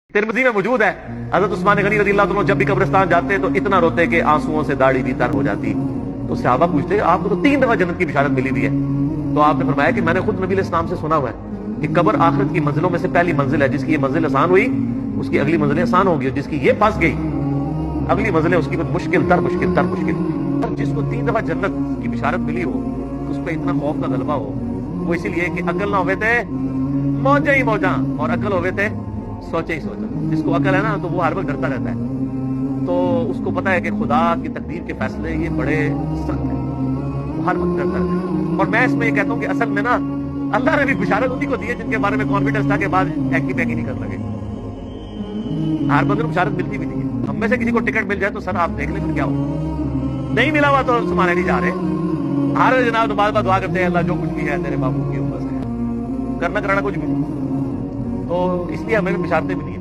Tirmidhi में मौजूद है, हज़रत उस्मान गनी रज़ी अल्लाह अन्हु जब भी कब्रिस्तान जाते तो इतना रोते कि आंसुओं से दाढ़ी भी तर हो जाती। तो सहाबा पूछते आपको तो 3 दफा जन्नत की बिशारत मिली हुई है। तो आपने फरमाया कि मैंने खुद नबी अलैहिस्सलाम से सुना हुआ है कि कब्र आखिरत की मंजिलों में से पहली मंजिल है, जिसकी ये मंजिल आसान हुई उसकी अगली मंजिलें आसान होगी, जिसकी ये फंस गई अगली मंजिलें उसकी मुश्किल तर मुश्किल। और जिसको 3 दफा जन्नत की बिशारत मिली हो उस पर इतना खौफ का गलबा हो, वो इसीलिए कि अकल ना होवे थे मौजा ही मौजा और अकल होवे थे सोचे ही सोचा। जिसको अकल है ना तो वो हर वक्त डरता रहता है, तो उसको पता है कि खुदा की तकदीर के फैसले ये बड़े सख्त हैं, वो हर वक्त डरता रहता है। और मैं इसमें ये कहता हूँ कि असल में ना अल्लाह ने भी बिशारत उन्हीं को दी है जिनके बारे में कॉन्फिडेंस था के बाद हैकी पैकी नहीं कर लगे। हर बंदे को बिशारत मिलती भी नहीं है। हम में से किसी को टिकट मिल जाए तो सर आप देख लें फिर क्या हो, नहीं मिला हुआ तो तुम्हारे नहीं जा रहे। हर जनाब बार दुआ करते हैं अल्लाह जो कुछ भी है तेरे बाबू की उम्र से करना कराना कुछ भी नहीं, तो इसलिए हमें बिशारतें मिली हैं।